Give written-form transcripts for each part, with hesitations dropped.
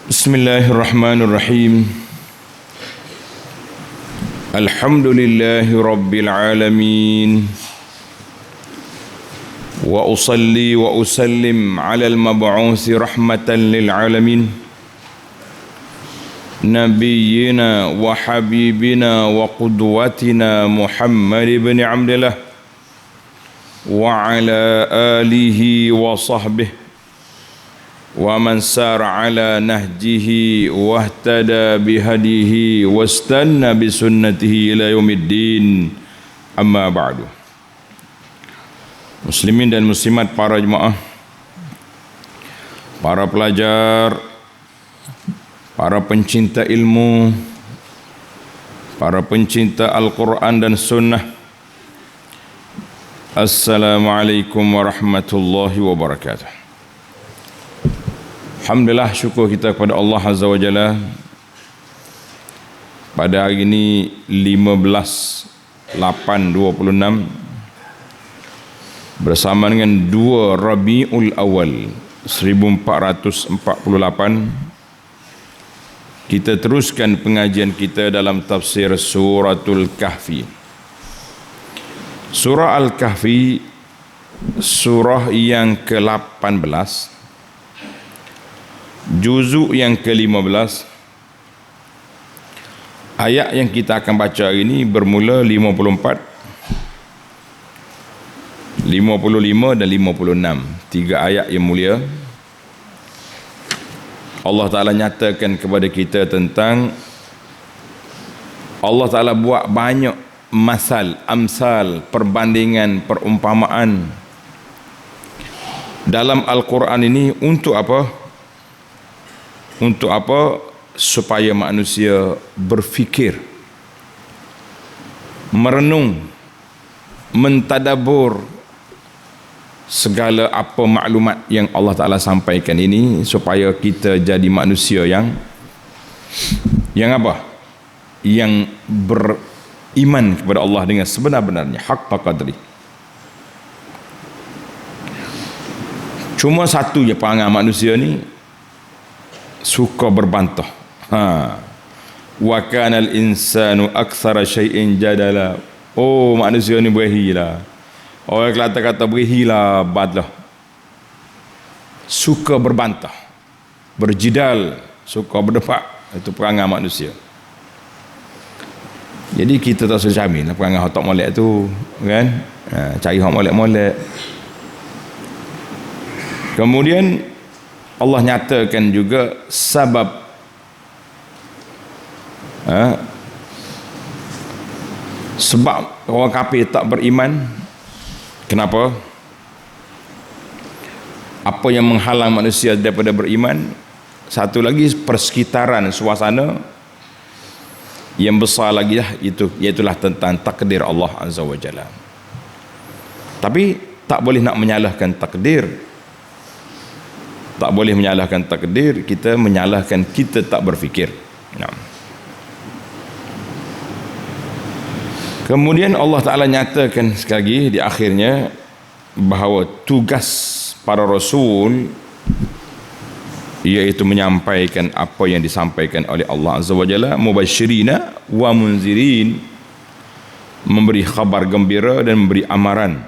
Bismillahirrahmanirrahim. Alhamdulillahi rabbil alamin. Wa usalli wa usallim ala al-mab'uthi rahmatan lil alamin. Nabiyyina wa habibina wa qudwatina Muhammad ibn Abdillah wa ala alihi wa sahbihi wa man sara ala nahjihi wahtada bihadihi wastanna bisunnatihi ila yaumiddin, amma ba'du. Muslimin dan muslimat, para jemaah, para pelajar, para pencinta ilmu, para pencinta Al-Quran dan Sunnah, Assalamualaikum warahmatullahi wabarakatuh. Alhamdulillah, syukur kita kepada Allah Azza wa Jalla. Pada hari ini 15/8/26 bersama dengan 2 Rabiul Awal 1448, kita teruskan pengajian kita dalam tafsir Suratul Kahfi. Surah Al-Kahfi, surah yang ke-18, juzuk yang ke-15. Ayat yang kita akan baca hari ini bermula 54, 55 dan 56. 3 ayat yang mulia. Allah Ta'ala nyatakan kepada kita tentang Allah Ta'ala buat banyak amsal, perbandingan, perumpamaan dalam Al-Quran ini. Untuk apa? Untuk apa? Supaya manusia berfikir, merenung, mentadabur segala apa maklumat yang Allah Ta'ala sampaikan ini, supaya kita jadi manusia yang apa? Yang beriman kepada Allah dengan sebenar-benarnya, haqqa qadri. Cuma satu je perangai manusia ni, suka berbantah. Wa kana al-insanu aktsara syai'in jadala. Oh, manusia ni berahilah. Orang Kelantan kata berahilah badlah. Suka berbantah, berjidal, suka berdebat. Itu perangai manusia. Jadi kita tak usah jamin perangai hak tak molek tu, kan? Cari hak molek-molek. Kemudian Allah nyatakan juga sebab sebab orang kafir tak beriman. Kenapa? Apa yang menghalang manusia daripada beriman? Satu lagi, persekitaran suasana yang besar lagi lah, iaitulah tentang takdir Allah Azza wa Jalla. Tapi tak boleh nak menyalahkan takdir. Tak boleh menyalahkan takdir. Kita menyalahkan kita tak berfikir. Kemudian Allah Ta'ala nyatakan sekali lagi di akhirnya bahawa tugas para rasul iaitu menyampaikan apa yang disampaikan oleh Allah Azza wa Jalla, mubasyirina wa munzirin, memberi khabar gembira dan memberi amaran.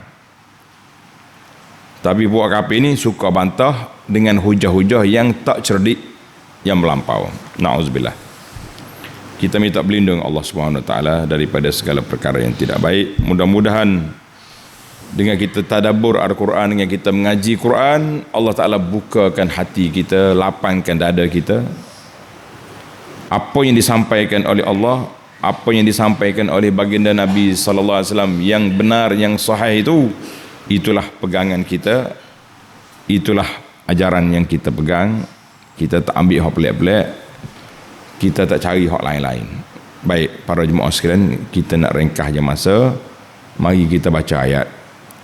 Tapi buat kafir ini suka bantah dengan hujah-hujah yang tak cerdik, yang melampau. Na'udzubillah. Kita minta berlindung Allah Subhanahu Wa Taala daripada segala perkara yang tidak baik. Mudah-mudahan dengan kita tadabbur Al-Quran, dengan kita mengaji Quran, Allah Ta'ala bukakan hati kita, lapangkan dada kita. Apa yang disampaikan oleh Allah, apa yang disampaikan oleh baginda Nabi sallallahu alaihi wasallam yang benar, yang sahih itu, itulah pegangan kita, itulah ajaran yang kita pegang. Kita tak ambil hak pelik-pelik, kita tak cari hak lain-lain. Baik, para jemaah sekalian, kita nak ringkas je masa. Mari kita baca ayat.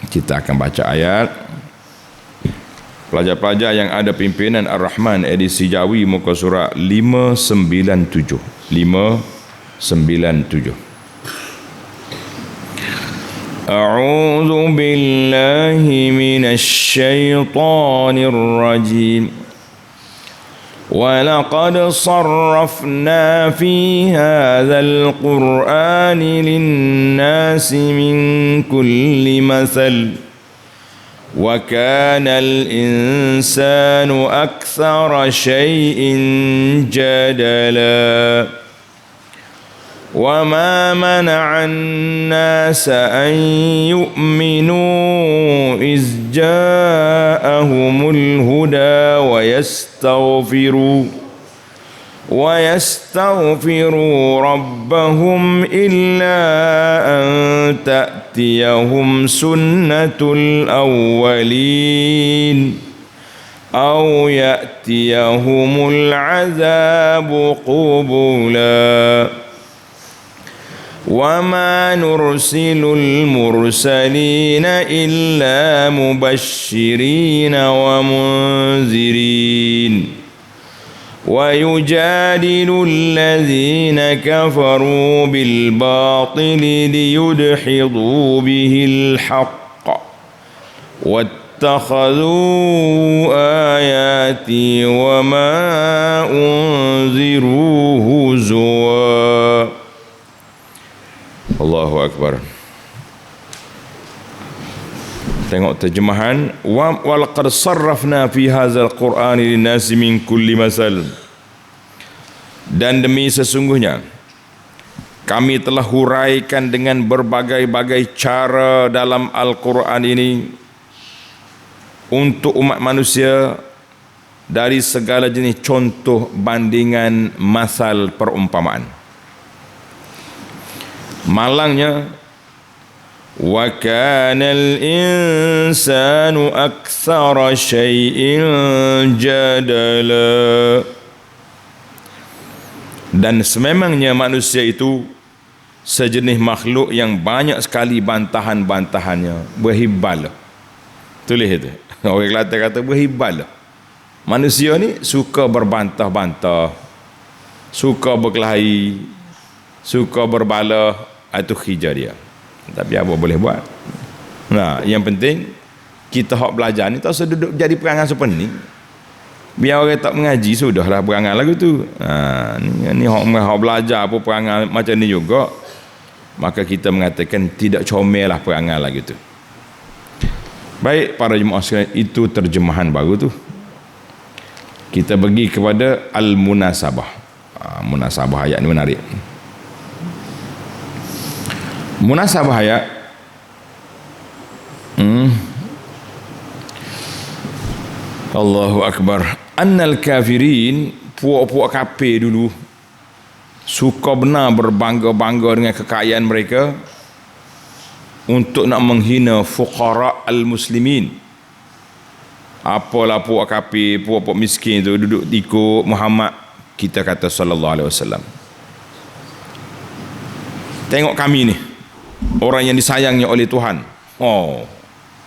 Kita akan baca ayat. Pelajar-pelajar yang ada pimpinan Ar-Rahman edisi Jawi, muka surat 597. 597. A'udzu billahi minasy syaithanir rajim. ولقد صرفنا في هذا القرآن للناس من كل مثل وكان الإنسان أكثر شيء جدلا وما منع الناس أن يؤمنوا إذ جاءهم الهدى ويستغفروا ربهم إلا أن تأتيهم سنة الأولين أو يأتيهم العذاب قبلا وما نرسل المرسلين إلا مبشرين ومنذرين ويجادل الذين كفروا بالباطل ليدحضوا به الحق واتخذوا آياتي وما أنذروا هزوا. Allahu Akbar. Tengok terjemahan, wa laqad sarrafna fi hadzal qur'ani linnasi min kulli masal. Dan demi sesungguhnya kami telah huraikan dengan berbagai-bagai cara dalam Al-Quran ini untuk umat manusia dari segala jenis contoh, bandingan, masal, perumpamaan. Malangnya, wa kanal insanu aktsara syai'in jadala. Dan sememangnya manusia itu sejenis makhluk yang banyak sekali bantahan-bantahannya, berhibal. Tulis itu. Orang Kelantan kata berhibal. Manusia ni suka berbantah-bantah, suka berkelahi, suka berbala. Itu hijau dia. Tapi apa boleh buat? Nah, yang penting kita hak belajar ni tak usah duduk jadi perangai seperti ni. Biar orang tak mengaji sudahlah perangai lagu tu. Ni hak belajar apa perangai macam ni juga. Maka kita mengatakan tidak comellah perangai lagu tu. Baik para jemaah sekalian, itu terjemahan baru tu. Kita pergi kepada Al-Munasabah. Munasabah ayat ni menarik. Munasabah ayat Allahu Akbar. Annal kafirin, puak-puak kafir dulu suka benar berbangga-bangga dengan kekayaan mereka untuk nak menghina fuqara al-muslimin. Apalah puak kafir, puak-puak miskin tu duduk ikut Muhammad, kita kata sallallahu alaihi wasallam. Tengok kami ni, orang yang disayangnya oleh Tuhan. Oh,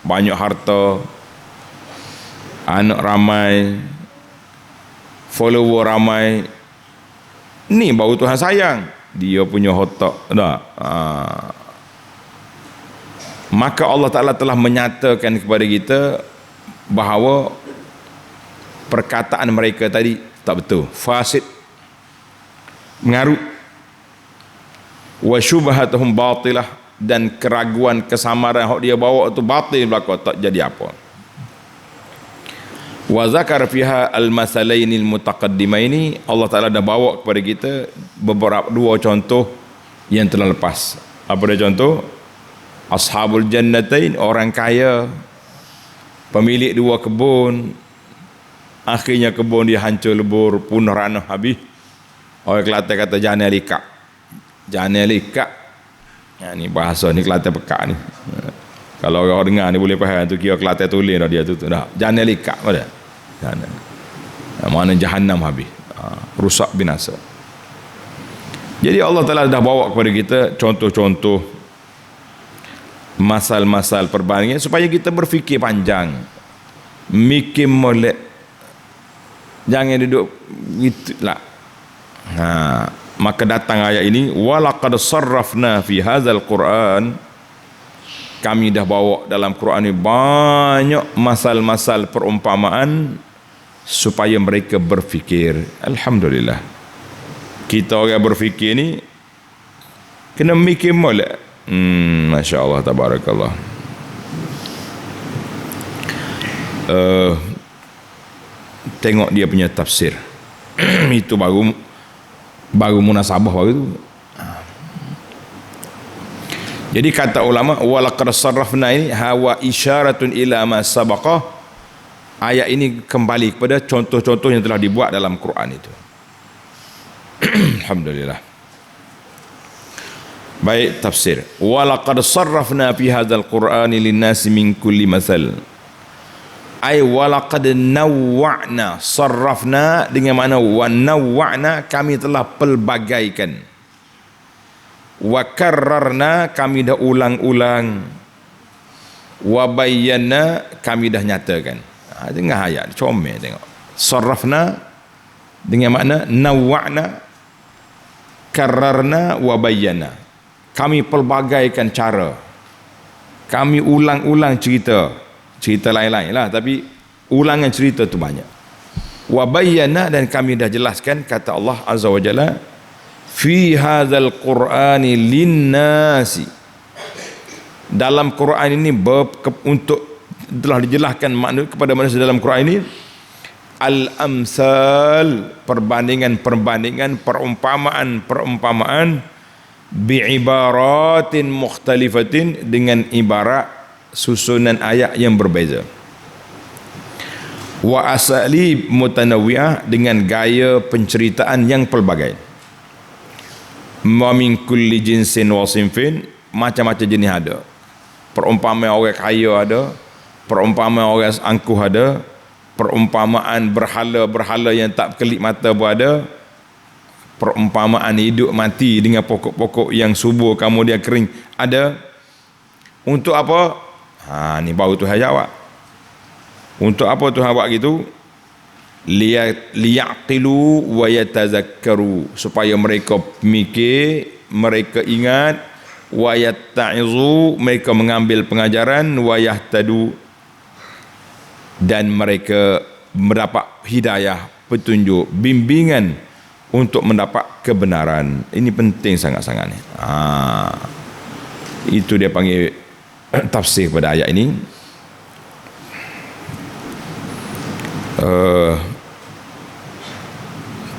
banyak harta, anak ramai, follower ramai. Ni baru Tuhan sayang. Dia punya otak dah. Maka Allah Ta'ala telah menyatakan kepada kita bahawa perkataan mereka tadi tak betul, fasid, mengarut. Wa syubhatuhum batilah, dan keraguan, kesamaran yang dia bawa itu batil belaka, tak jadi apa. Wa zakar fiha al-masalainil mutaqaddimaini, Allah Taala dah bawa kepada kita beberapa dua contoh yang telah lepas. Apa dia contoh? Ashabul jannatain, orang kaya, pemilik dua kebun, akhirnya kebun dia hancur lebur, punah ranah habis. Orang Kelantan kata jangan likak. Jangan likak. Ni bahasa ni Kelantan pekak ni. Kalau orang dengar ni boleh faham tu, kira Kelantan tulis dah dia tu dah. Jangan likak pada. Jangan. Mana jahannam habis. Rusak binasa. Jadi Allah Taala dah bawa kepada kita contoh-contoh, masal-masal perbandingan supaya kita berfikir panjang, mikir molek, jangan duduk gitulah. Maka datang ayat ini, walaqad sarrafna fi hadzal Quran, kami dah bawa dalam Quran ini banyak masal-masal perumpamaan supaya mereka berfikir. Alhamdulillah, kita orang berfikir ni kena mikir molek. Masya Allah, tabarakallah. Tengok dia punya tafsir. Itu baru munasabah baru tu. Jadi kata ulama, walaqad sarrafna ini hawa isyaratun ila ma sabaqah. Ayat ini kembali kepada contoh-contoh yang telah dibuat dalam Quran itu. Alhamdulillah. Baik, tafsir. Walaqad sarrafna fi hadzal qur'ani lin-nasi min kulli mathal. Ai walaqad nawwa'na, sarrafna dengan makna wa nawwa'na, kami telah pelbagaikan. Wa karrarna, kami dah ulang-ulang. Wa bayyana, kami dah nyatakan. Dengar ayat, comel tengok. Sarrafna dengan makna nawwa'na, karrarna wa bayyana. Kami pelbagaikan cara. Kami ulang-ulang cerita lain-lain lah, tapi ulangan cerita tu banyak. Wa bayyana, dan kami dah jelaskan, kata Allah Azza wa Jalla, fi hadzal qur'ani linnasi, dalam Quran ini untuk telah dijelaskan makna kepada manusia dalam Quran ini, al-amsal, perbandingan, perumpamaan bi'ibaratin mukhtalifatin, dengan ibarat susunan ayat yang berbeza, wa asalib mutanawwi'ah, dengan gaya penceritaan yang pelbagai, wa min kulli jinsin wa sinfin, macam-macam jenis ada. Perumpamaan orang kaya ada, perumpamaan orang angkuh ada, perumpamaan berhala yang tak kelip mata pun ada, perumpamaan hidup mati dengan pokok-pokok yang subur kemudian kering ada. Untuk apa? Ni baru Tuhan jawab. Untuk apa Tuhan buat gitu? Liyaqilu wa yatazakkaru, supaya mereka mikir, mereka ingat, wa yatta'izu, mereka mengambil pengajaran, wa yahtadu, dan mereka mendapat hidayah, petunjuk, bimbingan untuk mendapat kebenaran. Ini penting sangat-sangat ni. Itu dia panggil tafsir pada ayat ini.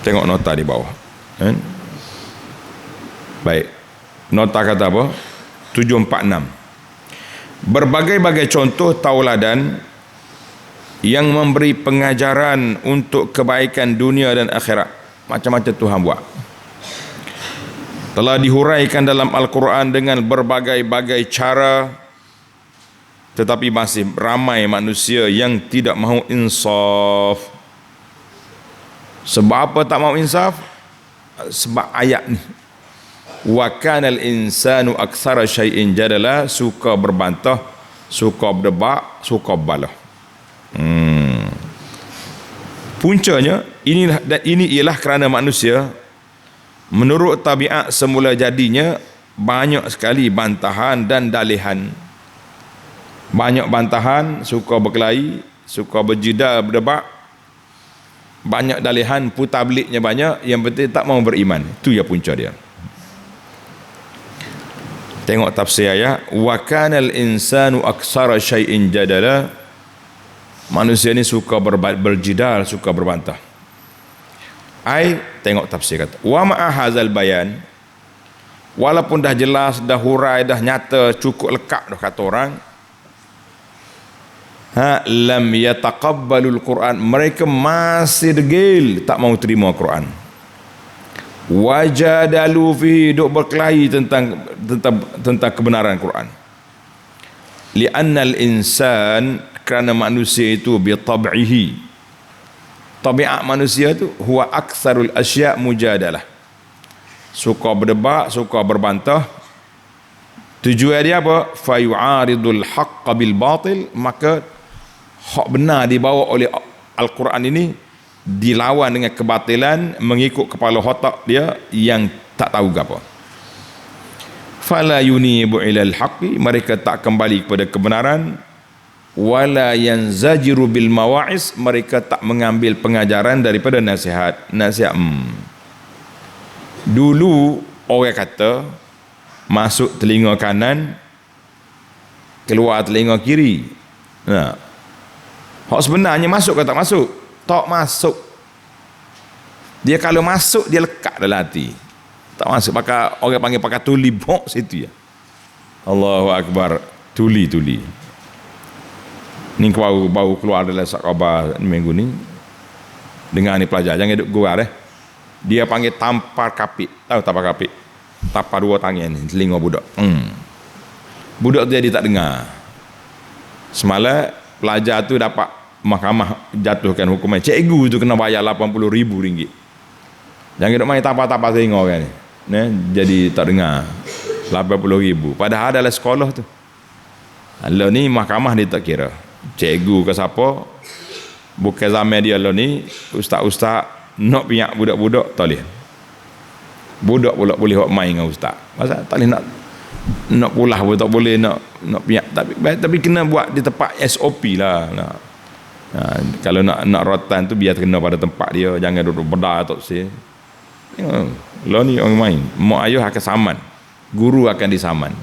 Tengok nota di bawah. Baik. Nota kata apa? 746. Berbagai-bagai contoh tauladan yang memberi pengajaran untuk kebaikan dunia dan akhirat. Macam-macam Tuhan buat. Telah dihuraikan dalam Al-Quran dengan berbagai-bagai cara, tetapi masih ramai manusia yang tidak mahu insaf. Sebab apa tak mahu insaf? Sebab ayat ni, wa kanal insanu aktsara syai'in jadala, suka berbantah, suka berdebat, suka balah. Puncanya ini ialah kerana manusia menurut tabiat semula jadinya banyak sekali bantahan dan dalihan. Banyak bantahan, suka berkelahi, suka berjidal, berdebat. Banyak dalihan, putar beliknya banyak, yang penting tak mau beriman. Itu ya punca dia. Tengok tafsir ayat, wa kanal insanu aktsara syai'in jadala. Manusia ni suka berjidal, suka berbantah. Tengok tafsir kata, wa ma'a hadzal bayan, walaupun dah jelas, dah hurai, dah nyata, cukup lekat dah kata orang, lam yataqabbalul Quran, mereka masih degil, tak mau terima Quran. Wajadalu fihi, duk berkelahi tentang kebenaran Quran. Li'annal insan, kerana manusia itu bi tab'ihi, tabiat manusia tu huwa aktsarul asya' mujadalah, suka berdebat, suka berbantah. Tujuan dia apa? Fayu'aridul haqqa bil batil, maka hak benar dibawa oleh Al-Quran ini dilawan dengan kebatilan, mengikut kepala otak dia yang tak tahu apa. Fala yunibu ilal haqqi, mereka tak kembali kepada kebenaran. wala yanzajiru bil mawa'iz, mereka tak mengambil pengajaran daripada nasihat. Dulu orang kata masuk telinga kanan, keluar telinga kiri. Hak sebenarnya masuk ke tak masuk? Tak masuk. Dia kalau masuk dia lekat dalam hati. Tak masuk, orang panggil pakai tuli bok situ ya. Allahu akbar, tuli. Ni baru keluar dalam khabar minggu ni. Dengar ni pelajar, jangan duduk gurau Dia panggil tampar kapit. Tahu tampar kapit? Tampar dua tangan ni, telinga budak. Budak tu jadi tak dengar. Semalam pelajar tu dapat mahkamah jatuhkan hukuman. Cikgu tu kena bayar RM80,000. Jangan duduk main tampar-tampar telinga kan ni. Jadi tak dengar. RM80,000. Padahal dalam sekolah tu. Lalu ni mahkamah dia tak kira. Cikgu ke siapa, bukan zaman dia lah ni, ustaz-ustaz nak piak budak-budak tak boleh. Budak pula boleh buat main dengan ustaz. Pasal tak boleh nak pulah pun tak boleh, nak piak, tapi kena buat di tempat SOP lah. Kalau nak rotan tu biar kena pada tempat dia, jangan duduk bedah tak sih. Lah ni orang main, mak ayah akan saman, guru akan disaman.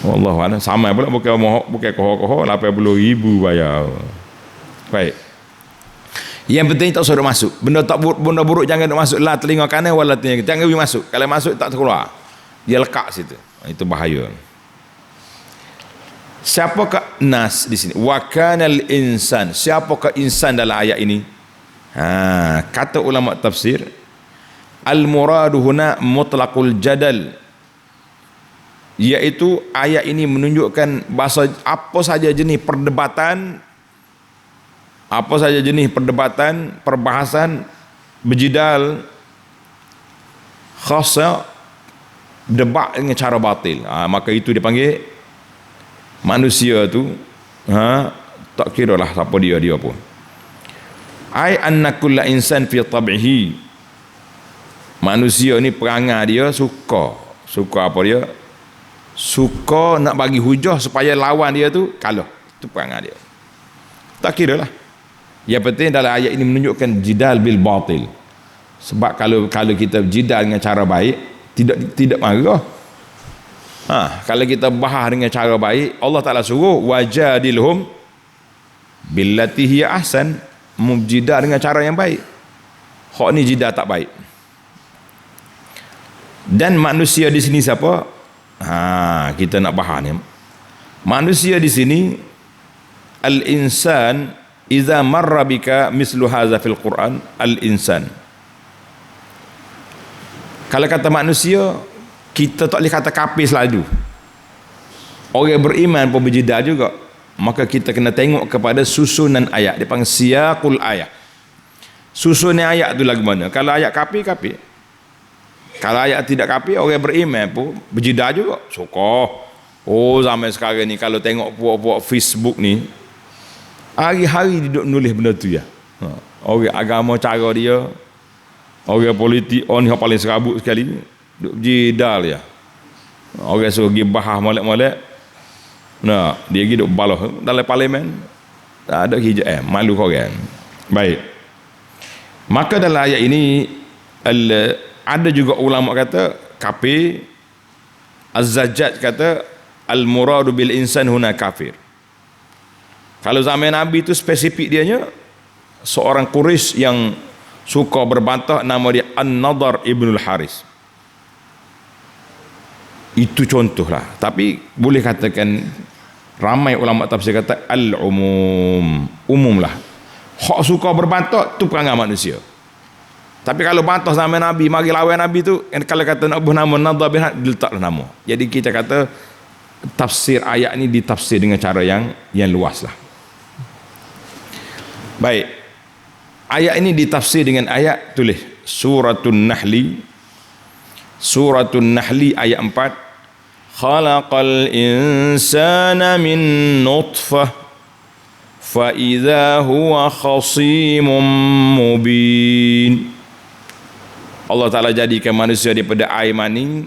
Wallahualam, saman pula bukan koho-koho RM80,000 bayar. Baik. Yang penting tak suruh masuk. Benda buruk jangan masuk lah telinga kanan wala telinga kiri. Jangan masuk. Kalau masuk tak keluar. Dia lekat situ. Itu bahaya. Siapakah nas di sini? Wa kanal insan. Siapakah insan dalam ayat ini? Kata ulama tafsir, al muradu huna mutlaqul jadal, iaitu ayat ini menunjukkan bahasa apa saja jenis perdebatan, perbahasan, berjidal, khasa, debat dengan cara batil. Maka itu dipanggil manusia tu tak kira lah siapa dia pun. Ai anna kulla insan fi tab'ihi, manusia ni perangai dia suka apa dia? Suka nak bagi hujah supaya lawan dia tu kalah. Itu perangai dia. Tak kira lah. Yang penting dalam ayat ini menunjukkan jidal bil batil. Sebab kalau kita jidal dengan cara baik, tidak marah. Kalau kita bahas dengan cara baik, Allah Ta'ala suruh wajadilhum billati hiya ahsan, mujidal dengan cara yang baik. Hak ni jidal tak baik. Dan manusia di sini siapa? Kita nak bahas ni. Manusia di sini, al-insan idza marra bika mislu hadza fil Quran, al-insan. Kalau kata manusia, kita tak boleh kata kafir selalu. Orang beriman pun berjidal juga. Maka kita kena tengok kepada susunan ayat. Dia panggil siyaqul ayat. Susunan ayat tu lagu mana? Kalau ayat kafir. Kalau ayat tidak kafir, orang beriman pun berjidal juga. Suka. Zaman sekarang ni kalau tengok puak-puak Facebook ni, hari-hari dia duduk nulis benda tu ya. Orang agama cara dia, orang politik, ni yang paling serabut sekali, duduk berjidal ya. Orang suruh pergi bahas molek-molek. Dia pergi duduk balah dalam parlimen. Tak ada hijab, malu korang. Baik. Maka dalam ayat ini ada juga ulama kata kafir. Az-Zajjaj kata al-muradu bil insan huna kafir. Kalau zaman Nabi itu spesifik dianya seorang Quraisy yang suka berbantah, nama dia An-Nadhr ibnul Haris. Itu contohlah. Tapi boleh katakan ramai ulama tafsir kata umum lah. Hak suka berbantah tu perangai manusia. Tapi kalau bantah zaman Nabi, mari lawan Nabi tu, kalau kata nak buh nama Nadhr bin Haris, diletaklah nama. Jadi kita kata tafsir ayat ni ditafsir dengan cara yang luas lah. Baik. Ayat ini ditafsir dengan ayat, tulis Suratun Nahli ayat 4. Khalaqal insana min nutfah fa idza huwa khasimun mubin. Allah Ta'ala jadikan manusia daripada air mani,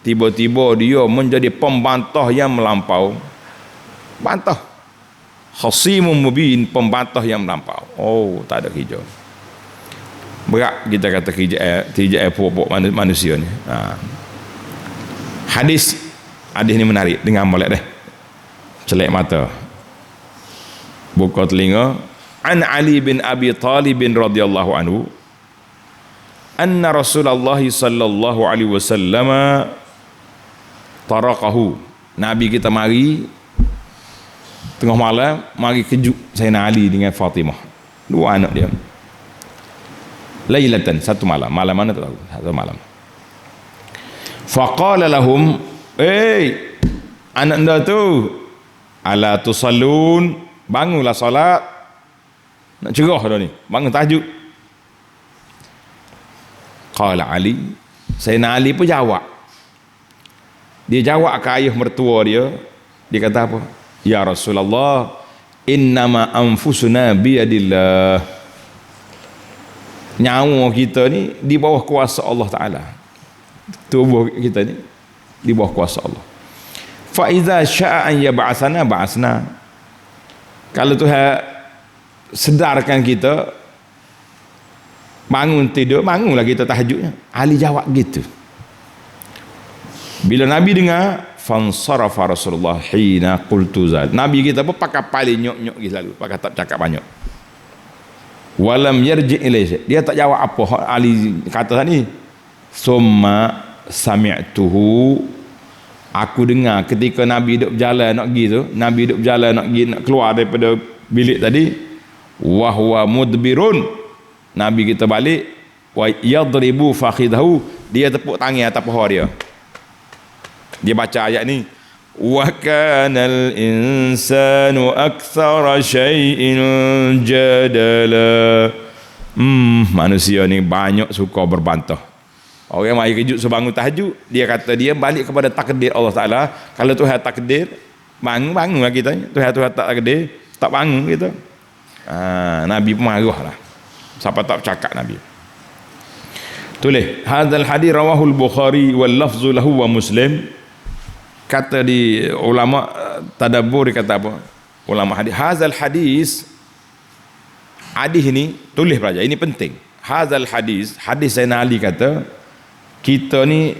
tiba-tiba dia menjadi pembantah yang melampau. Bantah. khasimun mubin, pembantah yang melampau. Oh, tak ada hijau. Berat kita kata hijau pokok manusia ni. Hadis ni menarik, dengar molek deh. Celek mata, buka telinga. An Ali bin Abi Talib radhiyallahu anhu anna Rasulullah sallallahu alaihi wasallam taraqahu. Nabi kita mari tengah malam, mari kejut Sayyidina Ali dengan Fatimah, dua anak dia. Lailatan, satu malam. Malam mana tak tahu, satu malam. Faqala lahum, anak anda tu, ala tusallun, bangunlah solat. Nak cerah dah ni, bangun tahajud. Qala Ali, Sayyidina Ali pun jawab. Dia jawab ke ayah mertua dia. Dia kata apa? Ya Rasulullah, innama anfusuna biyadillah. Nyawa kita ni di bawah kuasa Allah Ta'ala. Tubuh kita ni di bawah kuasa Allah. Fa iza sya'a an yab'atsana ba'atsna. Kalau Tuhan sedarkan kita bangun tidur, bangunlah kita tahajudnya. Ali jawab gitu. Bila Nabi dengar, fansarafa Rasulullah hina qultu zal. Nabi kita pun pakai paling nyok-nyok gitu lalu, pakai tak cakap banyak. Walam yarji ilaihi. Dia tak jawab apa Ali kata tadi. Summa sami'tuhu. Aku dengar ketika Nabi duduk berjalan nak pergi tu, Nabi duduk berjalan nak pergi, nak keluar daripada bilik tadi, wa huwa mudbirun. Nabi kita balik, wa yadribu fakhidahu, dia tepuk tangan atas paha dia. Dia baca ayat ni, wa kanal insanu aktsara syai'in jadala. Manusia ni banyak suka berbantah. Orang mari kejut sebangun tahajud, dia kata dia balik kepada takdir Allah Ta'ala. Kalau Tuhan takdir, bangunlah kita. Tuhan tak takdir, tak bangun kita. Nabi pun marah lah. Siapa tak cakap Nabi. Tulis, hadzal hadis rawahul Bukhari wal lafzu lahu wa Muslim. Kata di ulama tadabbur, kata apa? Ulama hadis, hadzal hadis ni tulis pelajar, ini penting. Hadzal hadis Sayyidina Ali kata, kita ni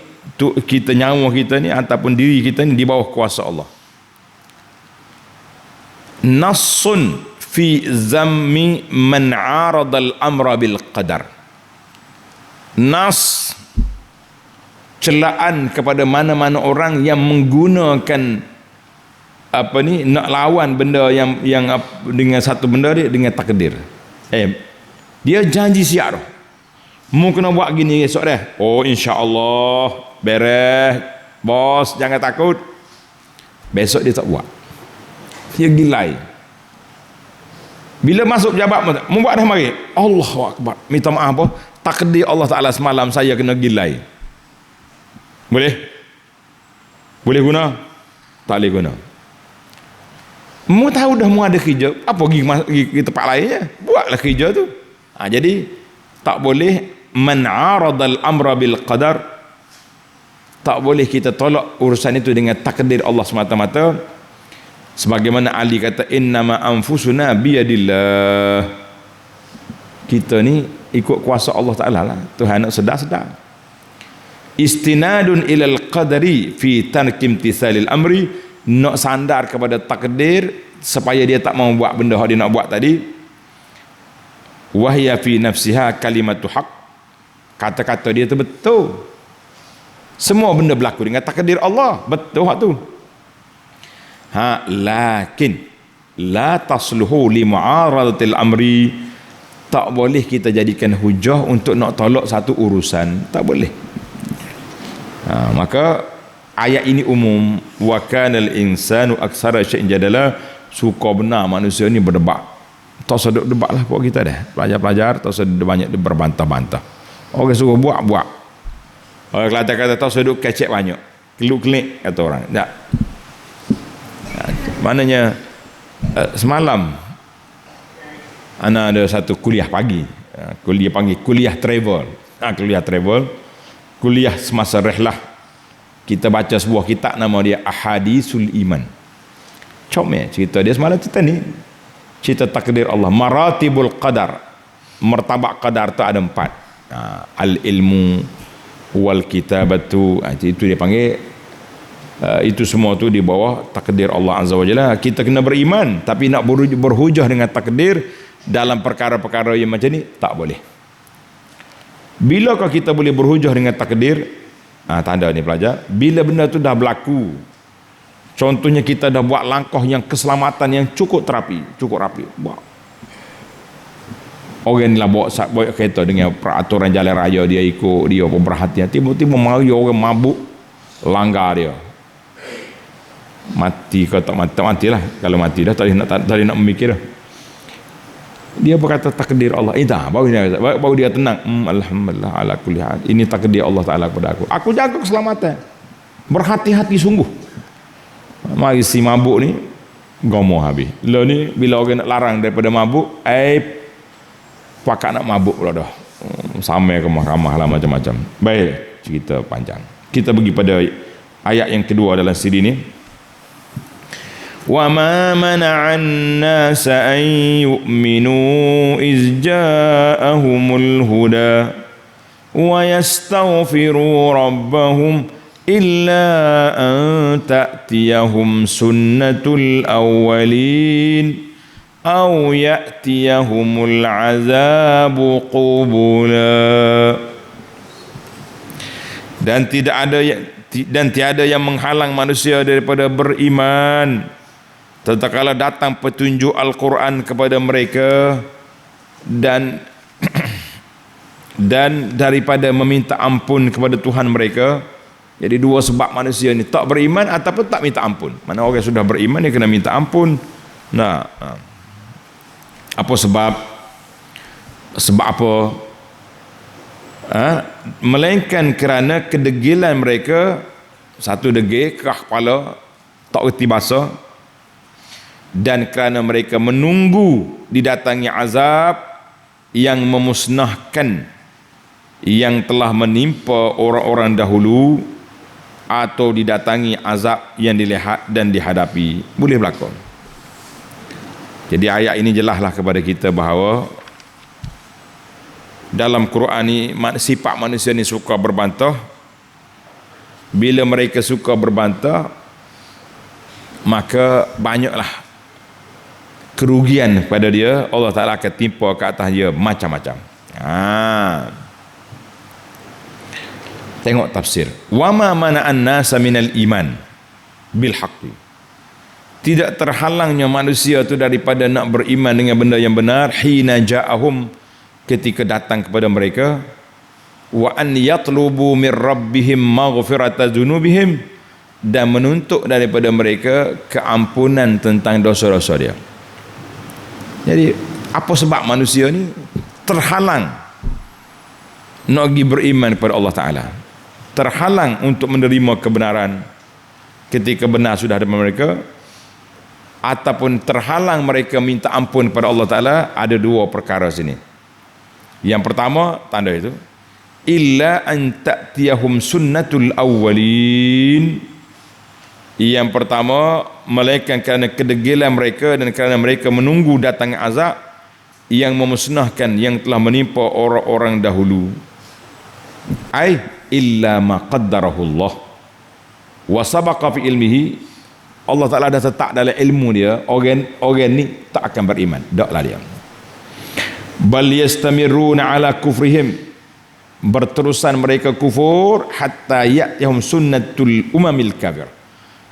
kita nyawa kita ni ataupun diri kita ni di bawah kuasa Allah. Nassun fi zammi man arada al-amra bil qadar. Nas, celaan kepada mana-mana orang yang menggunakan apa ni, nak lawan benda yang dengan satu benda dia dengan takdir. Dia janji siap dah, mu kena buat gini esok dah. Oh, insya-Allah beres bos, jangan takut. Besok dia tak buat, dia gilai. Bila masuk pejabat, mu buat dah mari, Allahu akbar, minta maaf apa, takdir Allah Ta'ala semalam saya kena gilai. Boleh guna? Tak boleh guna. Mu tahu dah mu ada kerja, apa pergi tempat lain je, buatlah kerja tu. Jadi tak boleh man aradal amra bil qadar, tak boleh kita tolak urusan itu dengan takdir Allah semata-mata. Sebagaimana Ali kata, innama anfusuna biyadillah. Kita ni ikut kuasa Allah Ta'ala lah. Tuhan nak sedar-sedar. Istinadun ilal qadari fi tankim tisalil amri, nak sandar kepada takdir supaya dia tak mau buat benda yang dia nak buat tadi. Wahya fi nafsiha kalimatu haq, kata-kata dia tu betul. Semua benda berlaku dengan takdir Allah, betul hak tu. Lakin la tasluhu li mu'aradatil amri, tak boleh kita jadikan hujah untuk nak tolak satu urusan, tak boleh. Maka ayat ini umum, wa kanal insanu aktsara syai'in jadala, suka benar manusia ni berdebat. Tak usah debat lah buat kita dah. Pelajar-pelajar tak usah banyak berbantah-bantah. Orang suruh buat. Orang Kelantan kata tak usah duk kecek banyak. Keluk-kelik kata orang. Tak. Maknanya semalam ana ada satu kuliah pagi. Kuliah panggil kuliah travel. Kuliah semasa rehlah. Kita baca sebuah kitab nama dia Ahadisul Iman. Comel cerita dia semalam, cerita ni cerita takdir Allah. Maratibul qadar, martabak qadar tu ada 4. Al-ilmu wal kitabatu, itu dia panggil, itu semua tu di bawah takdir Allah Azza wa Jalla. Kita kena beriman, tapi nak berhujah dengan takdir dalam perkara-perkara yang macam ni tak boleh. Bilakah kita boleh berhujah dengan takdir? Tanda ni pelajar, bila benda tu dah berlaku. Contohnya kita dah buat langkah yang keselamatan yang cukup rapi. Orang ni lah bawa kereta dengan peraturan jalan raya, dia ikut, dia berhati-hati, tiba-tiba mari orang mabuk, langgar dia. Mati ke tak matilah. Kalau mati dah tak nak memikir dah. Dia berkata takdir Allah. Baru dia tenang. Alhamdulillah ala kulli hal. Ini takdir Allah Taala kepada aku. Aku jaga keselamatan. Berhati-hati sungguh. Mari si mabuk ni gomoh habis. Lo ni bila orang nak larang daripada mabuk, pakak nak mabuk pula dah. Sampai ke mahkamah lah macam-macam. Baik, cerita panjang. Kita pergi pada ayat yang kedua dalam siri ni. Wa ma mana'an nas an yu'minu iz ja'ahumul huda wa yastaghfiru rabbahum illa an ta'tiyahum sunnatul awwalin aw ya'tiyahumul azabu qubula. Dan tiada yang menghalang manusia daripada beriman tatkala datang petunjuk Al-Quran kepada mereka, dan daripada meminta ampun kepada Tuhan mereka. Jadi dua sebab manusia ni, tak beriman ataupun tak minta ampun. Mana orang sudah beriman dia kena minta ampun. Apa sebab? Sebab apa? Melainkan kerana kedegilan mereka. Satu degil, kerah kepala, tak reti bahasa, dan kerana mereka menunggu didatangi azab yang memusnahkan yang telah menimpa orang-orang dahulu, atau didatangi azab yang dilihat dan dihadapi. Boleh berlaku. Jadi ayat ini jelaslah kepada kita bahawa dalam Quran ni sifat manusia ni suka berbantah. Bila mereka suka berbantah, maka banyaklah kerugian pada dia. Allah Ta'ala akan timpa ke atas dia macam-macam. Tengok tafsir. Wa ma mana'an nasa minal iman bil haqqi. Tidak terhalangnya manusia itu daripada nak beriman dengan benda yang benar, hina ja'ahum, ketika datang kepada mereka, wa an yatlubu mir rabbihim maghfirata dzunubihim, dan menuntut daripada mereka keampunan tentang dosa-dosa dia. Jadi apa sebab manusia ni terhalang nak pergi beriman kepada Allah Ta'ala, terhalang untuk menerima kebenaran ketika benar sudah ada mereka, ataupun terhalang mereka minta ampun kepada Allah Ta'ala? Ada dua perkara sini. Yang pertama, tanda itu, illa an ta'tiyahum sunnatul awwalin. Yang pertama, melainkan kerana kedegilan mereka dan kerana mereka menunggu datang azab yang memusnahkan yang telah menimpa orang-orang dahulu. Ai illa ma qaddarahu Allah wa sabaqa fi ilmihi. Allah Ta'ala dah tetap dalam ilmu dia, orang ni tak akan beriman, taklah dia. Bal yastamiruna ala kufrihim, berterusan mereka kufur hatta ya'tihum sunnatul umamil kafir,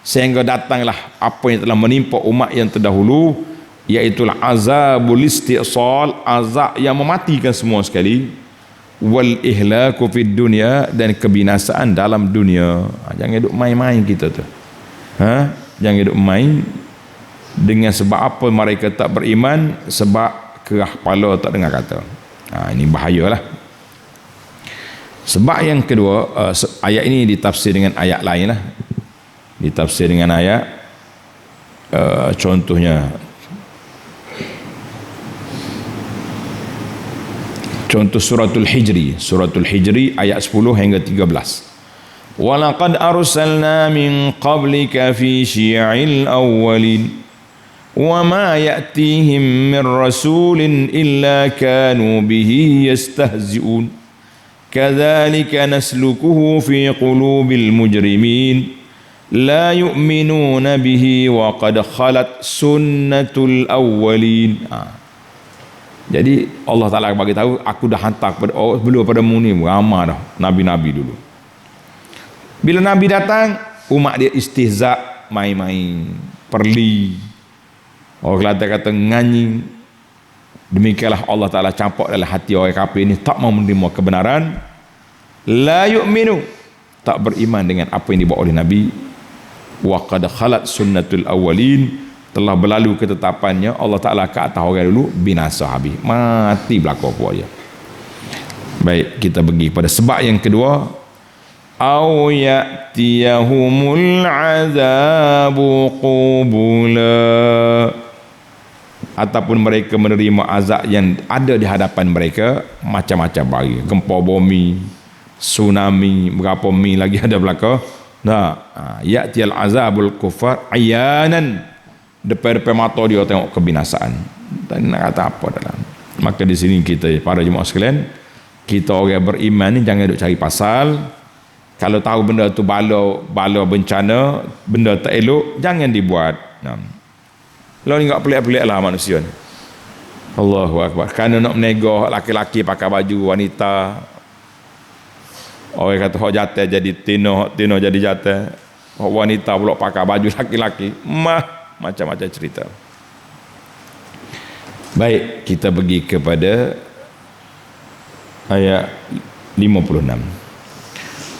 sehingga datanglah apa yang telah menimpa umat yang terdahulu, iaitu azabul istisal, azab yang mematikan semua sekali, wal ihlaku fid dunya, dan kebinasaan dalam dunia. Jangan duk main-main kita tu. Jangan duk main dengan sebab apa mereka tak beriman, sebab kerah kepala tak dengar kata. Ini bahayalah. Sebab yang kedua, ayat ini ditafsir dengan ayat lain lah. Ditafsir dengan ayat, contohnya, contoh suratul Hijri ayat 10 hingga 13. Walaqad arsalna min qablika fi syi'il awwalin wa ma ya'tihim min rasulin illa kanu bihi yastahzi'un kadzalika naslukuhu fi qulubil mujrimin la yu'minuna bihi wa qad khalat sunnatul awwalin. Jadi Allah Ta'ala bagi tahu, aku dah hantar kepada belum pada mu ni ramai dah nabi-nabi dulu. Bila nabi datang, umat dia istihza, main-main, perli. Orang Kelantan kata nganyi. Demikianlah Allah Ta'ala campak dalam hati orang kafir ini, tak mau menerima kebenaran. La yu'minu, tak beriman dengan apa yang dibawa oleh Nabi. Wa qad khalat sunnatul awwalin, telah berlalu ketetapannya Allah Ta'ala ke atas orang dulu, binasa habis, mati belaka puaya. Baik, kita pergi pada sebab yang kedua. Au ya'tiyahumul azabu qubula, ataupun mereka menerima azab yang ada di hadapan mereka, macam-macam bagi, gempa bumi, tsunami, berapa mil lagi ada belaka. Ya'tiyal azabul kufar ayanan, depan-depan mata dia tengok kebinasaan. Dan nak kata apa dalam. Maka di sini kita, para jemaah sekalian, kita orang beriman ni jangan duk cari pasal. Kalau tahu benda tu bala bencana, benda tak elok, jangan dibuat. Lalu ni tak pelik-pelik lah manusia ni. Allahu Akbar. Kerana nak menegah laki-laki pakai baju wanita, orang kata hak jatuh jadi tino jadi jatuh, hak wanita pula pakai baju laki-laki, macam-macam cerita. Baik, kita pergi kepada ayat 56.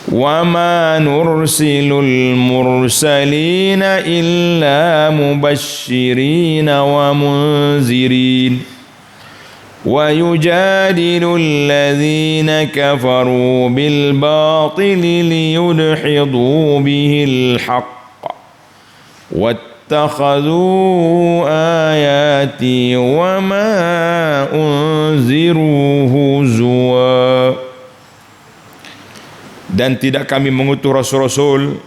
Wa ma nursilul mursalina illa mubashshirina wa munzirin wa yujadilu alladhina kafaru bil batili liyudhidu bihil haqq wattakhadhu ayati wa ma unziru huzwa. Dan tidak kami mengutus rasul-rasul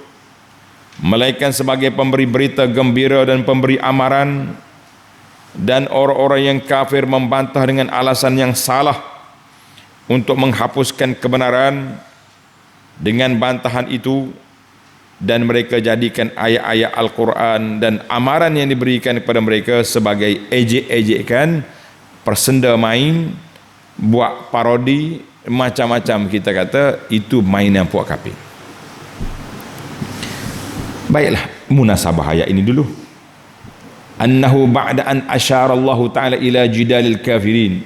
melainkan sebagai pemberi berita gembira dan pemberi amaran, dan orang-orang yang kafir membantah dengan alasan yang salah untuk menghapuskan kebenaran dengan bantahan itu, dan mereka jadikan ayat-ayat Al-Quran dan amaran yang diberikan kepada mereka sebagai ejek-ejekan, persenda main, buat parodi, macam-macam. Kita kata itu mainan puak kafir. Baiklah, munasabah ayat ini dulu. Annahu ba'da an asyara Allah Ta'ala ila jidalil kafirin.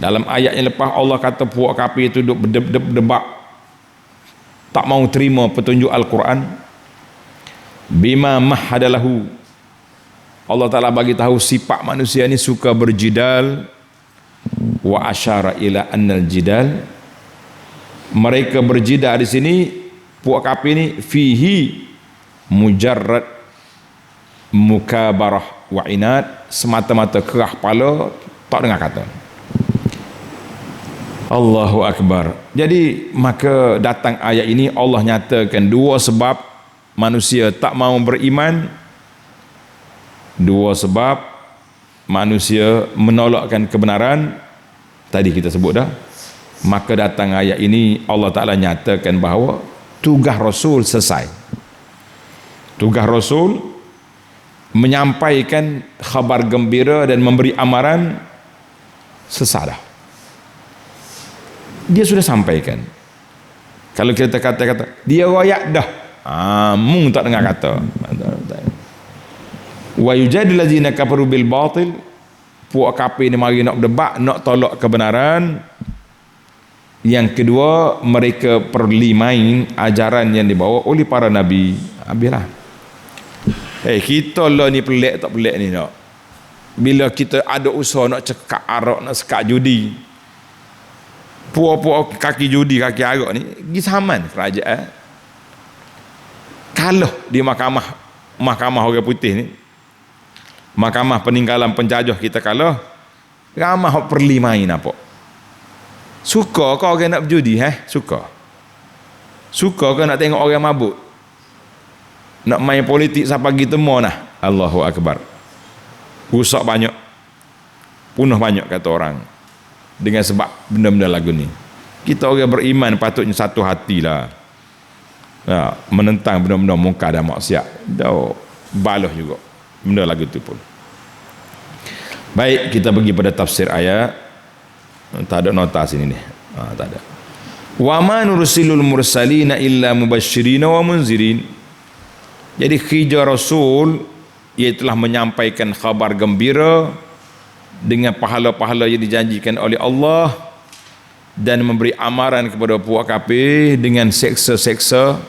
Dalam ayat yang lepas Allah kata puak kafir itu duk berdebat, tak mau terima petunjuk Al-Quran. Bima mahadalahu, Allah Ta'ala bagi tahu sifat manusia ni suka berjidal. Wa asyara ila annal jidal, mereka berjidal di sini puak kafir ni fihi mujarrad mukabarah wa inad, semata-mata kerah kepala, tak dengar kata. Allahu Akbar. Jadi maka datang ayat ini Allah nyatakan dua sebab manusia tak mau beriman, dua sebab manusia menolakkan kebenaran. Tadi kita sebut dah. Maka datang ayat ini Allah Ta'ala nyatakan bahawa tugas Rasul selesai. Tugas Rasul menyampaikan khabar gembira dan memberi amaran selesai dah. Dia sudah sampaikan. Kalau kita kata-kata dia royak dah, mung tak dengar kata. Wa yujadil ladzina kafaru bil batil, puak kafir ni mari nak berdebat, nak tolak kebenaran. Yang kedua, mereka perli main ajaran yang dibawa oleh para nabi. Habislah. Kita lah ni pelik tak pelik ni nak. Bila kita ada usaha nak cekak arak, nak sekat judi, puak-puak kaki judi, kaki arak ni pergi saman kerajaan. Kalah di mahkamah orang putih ni, mahkamah peninggalan penjajah kita kalah. Ramah hok perli main apa. Suka kau orang nak berjudi? Suka. Suka kau nak tengok orang mabuk? Nak main politik sampai pagi temu nah. Allahu Akbar. rusak banyak, punah banyak kata orang dengan sebab benda-benda lagu ni. Kita orang beriman patutnya satu hatilah, menentang benda-benda mungkar dan maksiat. Dah balas juga benda lagu tu pun. Baik, kita pergi pada tafsir ayat. Tak ada nota sini ni. Tak ada. Wa ma nursilul mursalina illa mubasysyirin wa munzirin. Jadi kerja Rasul ia telah menyampaikan khabar gembira dengan pahala-pahala yang dijanjikan oleh Allah dan memberi amaran kepada puak kafir dengan seksa-seksa,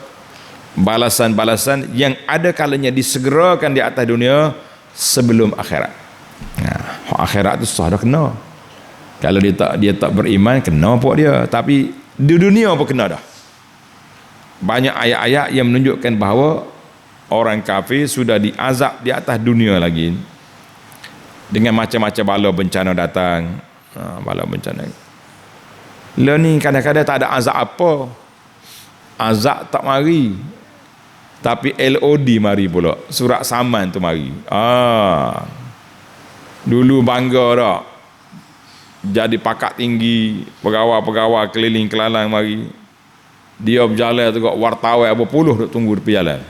balasan-balasan yang ada kalanya disegerakan di atas dunia sebelum akhirat. Akhirat tu susah dah kena. Kalau dia tak beriman, kena puak dia. Tapi di dunia pun kena dah. Banyak ayat-ayat yang menunjukkan bahawa orang kafir sudah diazab di atas dunia lagi dengan macam-macam bala bencana datang. Bala bencana. Lah ni kadang-kadang tak ada azab apa. Azab tak mari. Tapi LOD mari pula. Surat saman tu mari. Dulu bangga dah. Jadi pakat tinggi, pegawai-pegawai keliling kelalang mari. Dia berjalan tu kok wartawan berpuluh duk tunggu di jalan.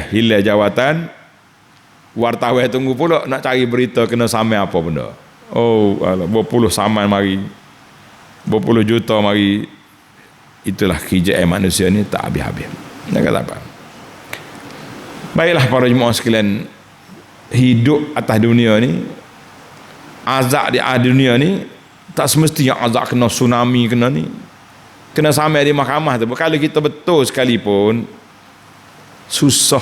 Hilang jawatan. Wartawan tunggu pula nak cari berita kena samai apa benda. Berpuluh saman mari. Berpuluh juta mari. Itulah kerjaan manusia ni tak habis-habis. Nak kata apa? Baiklah para jemaah sekalian, hidup atas dunia ni, azab di atas dunia ni tak semestinya azab kena tsunami, kena sampai di mahkamah tu. Kalau kita betul sekalipun susah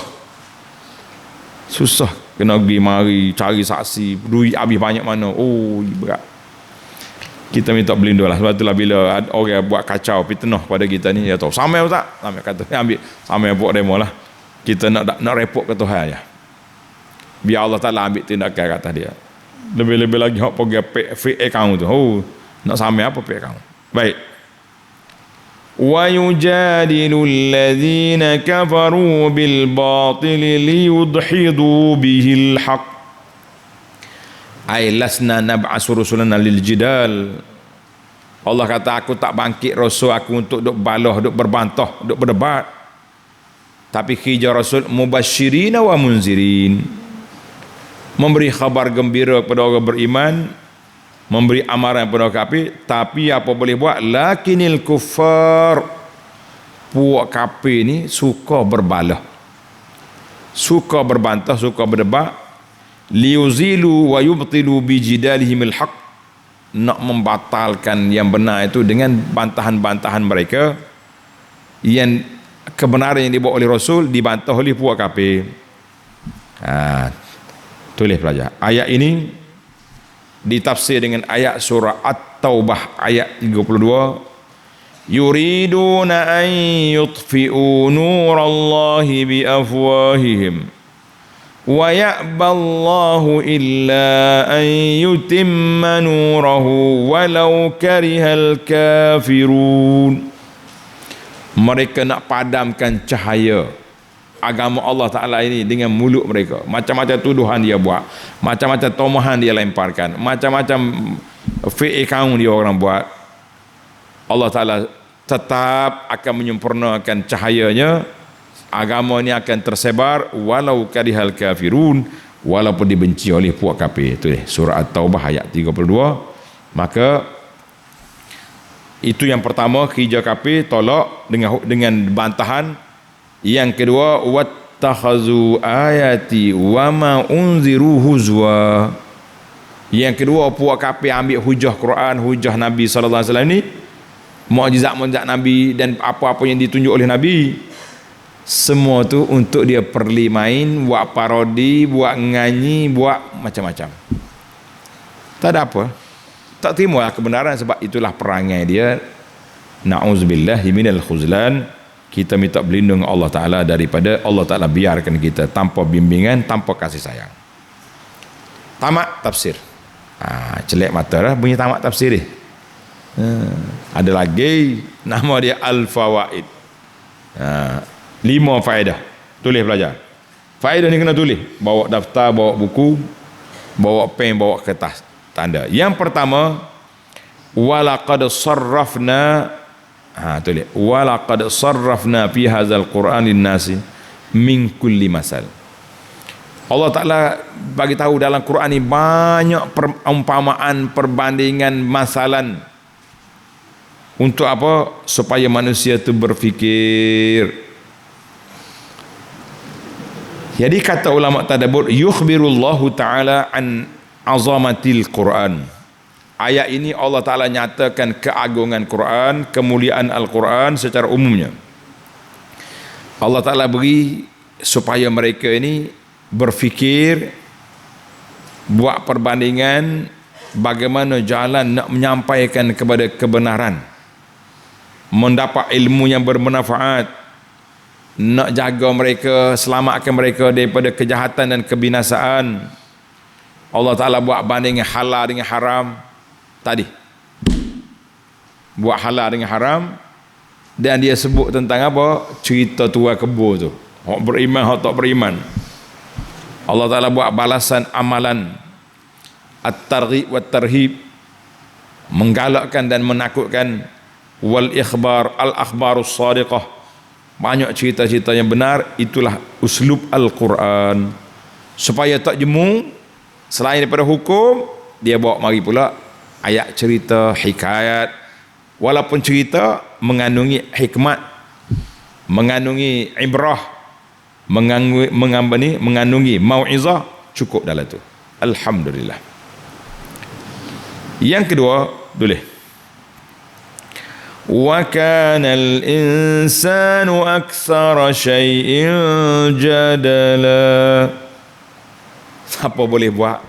kena pergi mari cari saksi, duit habis banyak mana. Berat. Kita minta berlindung lah. Sebab itulah bila orang buat kacau fitnah pada kita ni, dia tahu sampai tak, sampai kata ambil sampai buat demo lah. Kita nak repot ke Tuhan ya. Biar Allah Ta'ala ambil tindakan ke atas dia. Lebih-lebih lagi hak pergi fake account tu. Nak sampai apa fake account. Baik. Wa yujadilul ladzina kafaru bil batil liyudhidu bihil haqq. Ai lasna nab'asu rusulana lil jidal. Allah kata aku tak bangkit rasul aku untuk duk balah, duk berbantah, duk berdebat. Tapi kerja rasul mubasyirin wa munzirin. Memberi khabar gembira kepada orang beriman, memberi amaran kepada orang kafir. Tapi apa boleh buat? Lakinil kuffar, puak kafir ni suka berbalah, suka berbantah, suka berdebat. Liuzilu wa yubtilu bijidalihimil haq, nak membatalkan yang benar itu dengan bantahan-bantahan mereka. Yang kebenaran yang dibawa oleh Rasul dibantah oleh puak kafir. Tulis pelajar. Ayat ini ditafsir dengan ayat surah At-Taubah ayat 32. Yuriduna an yutfi'u nurallahi bi afwahihim wa ya'ballahu illa an yutimma nurahu walau karihal kafirun. Mereka nak padamkan cahaya agama Allah Ta'ala ini dengan mulut mereka. Macam-macam tuduhan dia buat, macam-macam tomahan dia lemparkan, macam-macam fake account dia orang buat. Allah Ta'ala tetap akan menyempurnakan cahayanya. Agama ni akan tersebar walau karihal kafirun, walaupun dibenci oleh puak kafir. Itu surah At-Taubah ayat 32. Maka itu yang pertama, kerja kafir tolak dengan bantahan. Yang kedua, wattakhazu ayati wa ma unziru huzwa. Yang kedua, puak kafir ambil hujah Quran, hujah Nabi sallallahu alaihi wasallam ni, mukjizat-mukjizat Nabi dan apa-apa yang ditunjuk oleh Nabi, semua tu untuk dia perli main, buat parodi, buat nganyi, buat macam-macam. Tak ada apa, tak terima kebenaran, sebab itulah perangai dia. Na'udzubillahi minal khuzlan. Kita minta berlindung Allah Ta'ala daripada Allah Ta'ala biarkan kita tanpa bimbingan, tanpa kasih sayang. Tamat tafsir. Celek mata lah bunyi tamat tafsir ni. Ada lagi nama dia Al-Fawaid. 5 faedah. Tulis pelajar. Faedah ni kena tulis, bawa daftar, bawa buku, bawa pen, bawa kertas tanda. Yang pertama, walaqad sarrafna, tulis, walaqad sarrafna fi hadzal Qur'an lin-nasi min kulli masal. Allah Ta'ala bagi tahu dalam Quran ni banyak perumpamaan, perbandingan, masalan. Untuk apa? Supaya manusia tu berfikir. Jadi kata ulama tadabbur, yukhbirullahu ta'ala an azamatil Quran. Ayat ini Allah Ta'ala nyatakan keagungan Quran, kemuliaan Al-Quran secara umumnya. Allah Ta'ala beri supaya mereka ini berfikir, buat perbandingan bagaimana jalan nak menyampaikan kepada kebenaran, mendapat ilmu yang bermanfaat, nak jaga mereka, selamatkan mereka daripada kejahatan dan kebinasaan. Allah Ta'ala buat banding halal dengan haram tadi, buat halal dengan haram, dan dia sebut tentang apa? Cerita tua kebo tu, hak beriman, hak tak beriman. Allah Ta'ala buat balasan amalan, at-targhib wa tarhib, menggalakkan dan menakutkan, wal ikhbar, al-akhbarus sadiqah, banyak cerita-cerita yang benar. Itulah uslub Al-Quran. Supaya tak jemu, selain daripada hukum, dia bawa mari pula ayat cerita, hikayat. Walaupun cerita mengandungi hikmat, mengandungi ibrah, mengandungi mau'izah, cukup dalam tu. Alhamdulillah. Yang kedua, boleh. وَكَانَ الْإِنسَانُ أَكْثَرَ شَيْءٍ جَدَلًا. Apa boleh buat?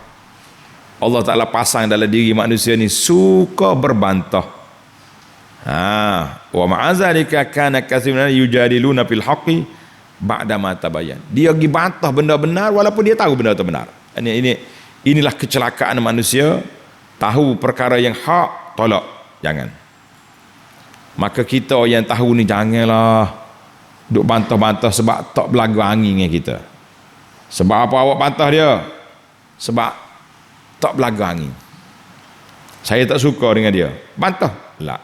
Allah Ta'ala pasang dalam diri manusia ni suka berbantah. Wa ma'azalika kana katsirun yujadiluna fil haqqi ba'da ma tabayyan. Dia pergi bantah benda benar walaupun dia tahu benda itu benar. Inilah kecelakaan manusia, tahu perkara yang hak, tolak, jangan. Maka kita yang tahu ni janganlah duk bantah-bantah sebab tak berlagu angin dengan kita. Sebab apa awak bantah dia? Sebab tak berlagu angin. Saya tak suka dengan dia. Bantah. Tak.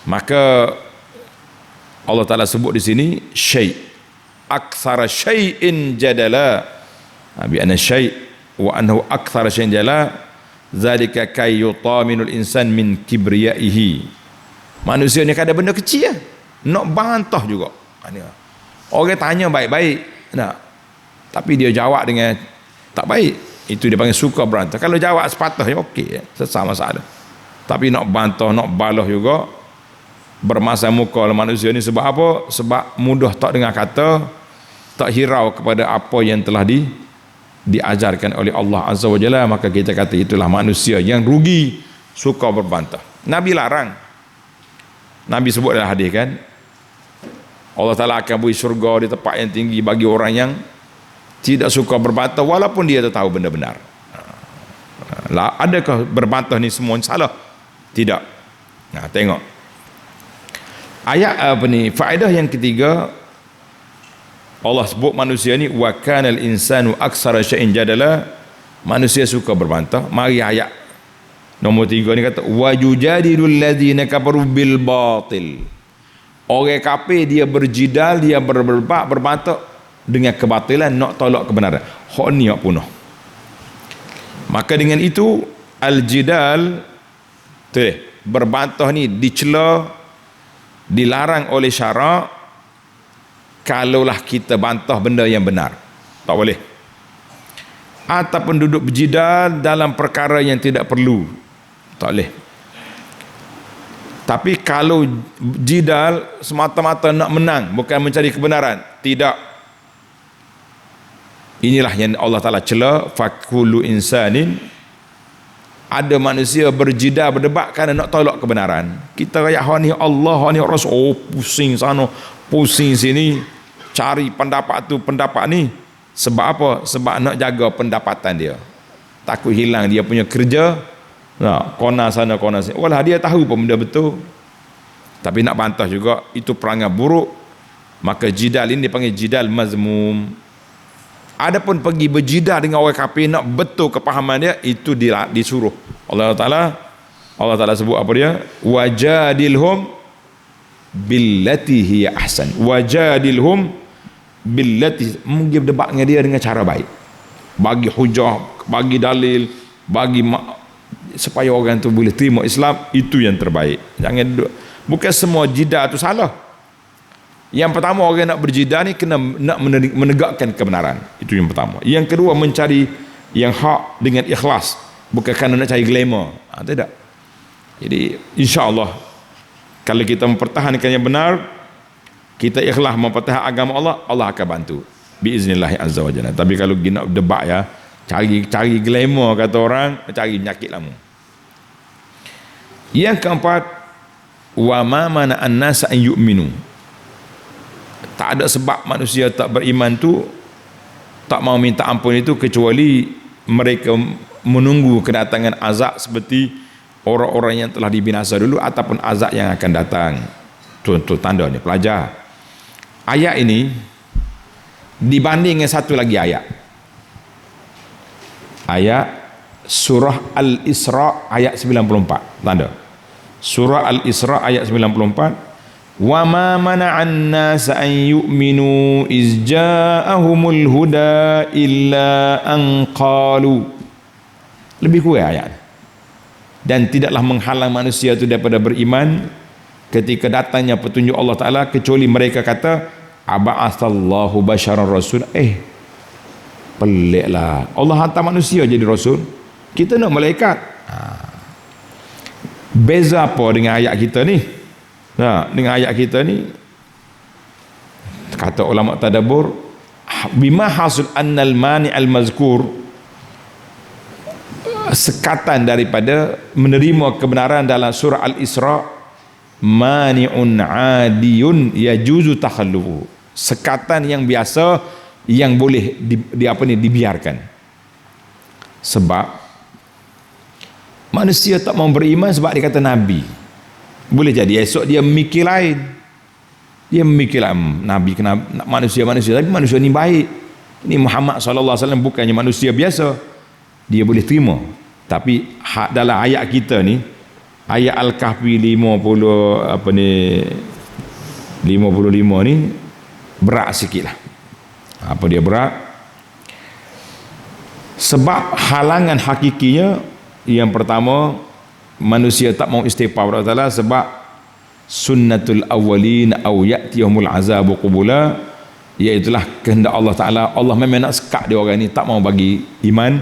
Maka Allah Ta'ala sebut di sini syai'. Aktsara syai'in jadala. Bi anna syai' wa annahu aktsara syai'in jadala. Zalika kay yutaminul insan min kibriyaihi. Manusia ni kadang benda kecil lah, nak bantah juga. Orang tanya baik-baik, nak, tapi dia jawab dengan tak baik, itu dia panggil suka berbantah. Kalau jawab sepatutnya okey, sesama masalah. Tapi nak bantah, nak balas juga, bermasa muka manusia ni. Sebab apa? Sebab mudah tak dengar kata, tak hirau kepada apa yang telah diajarkan oleh Allah Azza wa Jalla. Maka kita kata itulah manusia yang rugi, suka berbantah. Nabi larang. Nabi sebut dalam hadis kan, Allah Ta'ala akan beri syurga di tempat yang tinggi bagi orang yang tidak suka berbantah walaupun dia tahu benda benar. Adakah berbantah ni semua salah? Tidak. Tengok ayat apa ni, faedah yang ketiga. Allah sebut manusia ni wa kanal insanu aksara syai'in jadala, manusia suka berbantah. Mari ayat nombor 3 ni kata wajujadilul ladzina kafaru bil batil. Orang kafir dia berjidal, dia berbantah dengan kebatilan, nak tolak kebenaran. Hak ni hak punah. Maka dengan itu al-jidal tu, berbantah ni dicela, dilarang oleh syarak. Kalaulah kita bantah benda yang benar, tak boleh. Ataupun duduk berjidal dalam perkara yang tidak perlu, tak boleh. Tapi kalau jidal semata-mata nak menang, bukan mencari kebenaran, tidak. Inilah yang Allah Ta'ala cela. Fakulu insanin, ada manusia berjidal, berdebat kerana nak tolak kebenaran. Kita rakyat ni Allah, ni Rasul, pusing sana, pusing sini, cari pendapat tu, pendapat ni. Sebab apa? Sebab nak jaga pendapatan dia, takut hilang dia punya kerja. Kona sana, kona sini. Walah dia tahu pun benda betul, tapi nak bantah juga, itu perangai buruk. Maka jidal ini dipanggil jidal mazmum. Adapun pergi berjidah dengan orang kafir nak betul kepahaman dia, itu disuruh Allah Ta'ala sebut apa dia? Wajadilhum billati hiya ahsan. Wajadilhum billati, mungkin debat dengan dia dengan cara baik, bagi hujah, bagi dalil, supaya orang tu boleh terima Islam. Itu yang terbaik. Jangan, bukan semua jidah tu salah. Yang pertama, orang nak berjidah ni kena nak menegakkan kebenaran. Itu yang pertama. Yang kedua, mencari yang hak dengan ikhlas, bukan kerana nak cari glamour. Tidak. Jadi insya-Allah kalau kita mempertahankan yang benar, kita ikhlas mempertahankan agama Allah, Allah akan bantu biiznillah azza wa jalla. Tapi kalau nak debat ya, cari glamour kata orang, cari penyakit lama. Yang keempat, wa ma mana an-nas an yu'minu. Tak ada sebab manusia tak beriman tu, tak mau minta ampun itu, kecuali mereka menunggu kedatangan azab seperti orang-orang yang telah dibinasa dulu ataupun azab yang akan datang. Contoh tandanya pelajar. Ayat ini dibanding dengan satu lagi ayat. Ayat surah Al-Isra ayat 94. Tanda. Surah Al-Isra ayat 94. Wa ma mana'an nas an yu'minu iz ja'ahumul huda illa an qalu. Lebih kurang ayat. Dan tidaklah menghalang manusia itu daripada beriman ketika datangnya petunjuk Allah Ta'ala, kecuali mereka kata aba'athallahu basyaran rasul. Peliklah, Allah hantar manusia jadi rasul, kita nak malaikat. Beza apa dengan ayat kita ni? Dengan ayat kita ni, kata ulama tadabbur, bima hasul annal mani al mazkur, sekatan daripada menerima kebenaran dalam surah Al-Isra, mani'un adiyun yajuzu takhallufu, sekatan yang biasa yang boleh dibiarkan. Sebab manusia tak mau beriman sebab dia kata nabi. Boleh jadi esok dia mikir lain, dia memikir nabi kena manusia, tapi manusia ni baik, ini Muhammad sallallahu alaihi wasallam bukannya manusia biasa, dia boleh terima. Tapi dalam ayat kita ni, ayat Al-Kahfi 55 ni berat sikit lah. Apa dia berat? Sebab halangan hakikinya, yang pertama, manusia tak mau istighfar kepada Allah sebab sunnatul awwalin aw ya'tiyahumul azabu qubula, iaitulah kehendak Allah Ta'ala. Allah memang nak sekat dia orang ni, tak mau bagi iman,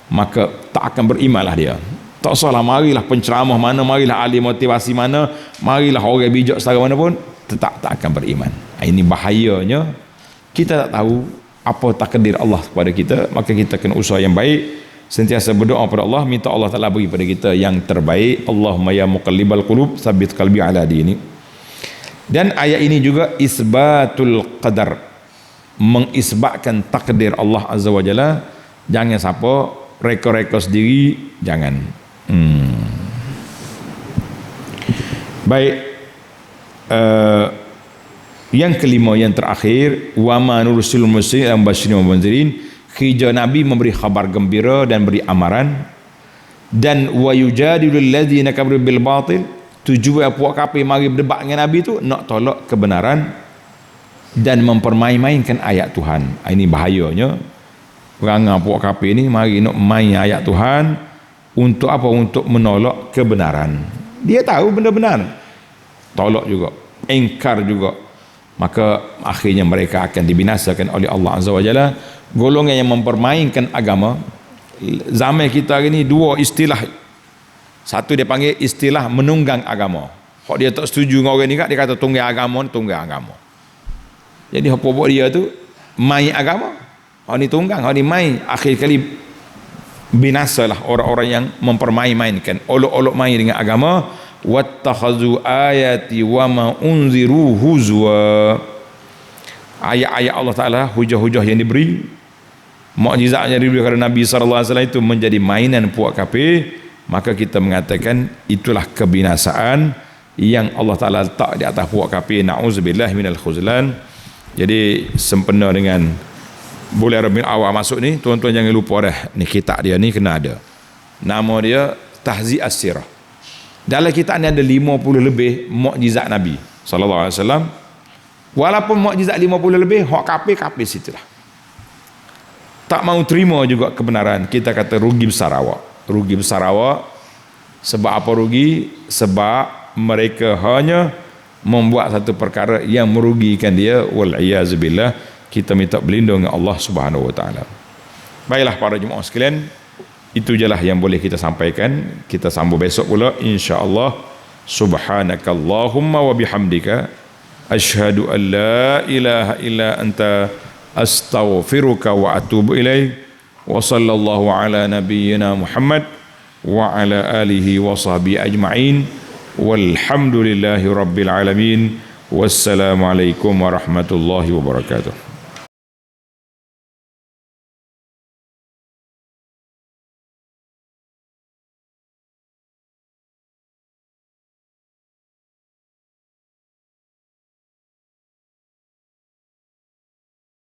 maka tak akan berimanlah dia. Tak usahlah marilah penceramah mana, marilah ahli motivasi mana, marilah orang bijak setara mana pun, tetap tak akan beriman. Ini bahayanya. Kita tak tahu apa takdir Allah kepada kita, maka kita kena usaha yang baik, sentiasa berdoa kepada Allah, minta Allah Ta'ala beri pada kita yang terbaik. Allahumma ya muqallibal qulub tsabbit qalbi ala dini. Dan ayat ini juga isbatul qadar, mengisbatkan takdir Allah Azza wa Jalla. Jangan siapa reka-reka sendiri, jangan. Baik, yang kelima, yang terakhir, wa ma nursilul mursalin mubasysyirin wa mundzirin, kerja Nabi memberi khabar gembira dan beri amaran. Dan wa yujadilul ladzina kafaru bil batil, tujuan puak kafir mari berdebat dengan Nabi tu nak tolak kebenaran dan mempermain-mainkan ayat Tuhan. Ini bahayanya. Perangai puak kafir ni mari nak main ayat Tuhan untuk apa? Untuk menolak kebenaran. Dia tahu benda benar, tolak juga, ingkar juga. Maka akhirnya mereka akan dibinasakan oleh Allah Azza wa Jalla. Golongan yang mempermainkan agama. Zaman kita hari ni dua istilah. Satu dia panggil istilah menunggang agama. Kalau dia tak setuju dengan orang ni, dia kata tunggang agama. Jadi apa buat dia tu main agama. Hak ni tunggang, hak ni main. Akhir kali binasalah orang-orang yang mempermain-mainkan, olok-olok main dengan agama. Wattakhazu ayati wa ma unziru huzwa. Ayat-ayat Allah Ta'ala, hujah-hujah yang diberi, mukjizat yang diberi kepada Nabi SAW itu menjadi mainan puak kafir. Maka kita mengatakan itulah kebinasaan yang Allah Ta'ala letak di atas puak kafir. Na'udzubillah minal khuzlan. Jadi sempena dengan boleh Rabiul Awal masuk ni, tuan-tuan jangan lupa dah, ni kitab dia ni kena ada. Nama dia Tahzi' As-Sirah. Dalam kitab ni ada 50 lebih mukjizat Nabi sallallahu alaihi wasallam. Walaupun mukjizat 50 lebih, hak kafir situlah. Tak mau terima juga kebenaran, kita kata rugi besar awak. Rugi besar awak. Sebab apa rugi? Sebab mereka hanya membuat satu perkara yang merugikan dia, wal iyaz billah. Kita minta berlindung dengan Allah Subhanahu wa taala. Baiklah para jemaah sekalian, itu jelah yang boleh kita sampaikan. Kita sambung besok pula insya-Allah. Subhanakallahumma wa bihamdika asyhadu an la ilaha illa anta astaghfiruka wa atubu ilaik. Wa sallallahu ala nabiyyina Muhammad wa ala alihi wa sahbihi ajma'in. Walhamdulillahi rabbil alamin. Wassalamualaikum warahmatullahi wabarakatuh.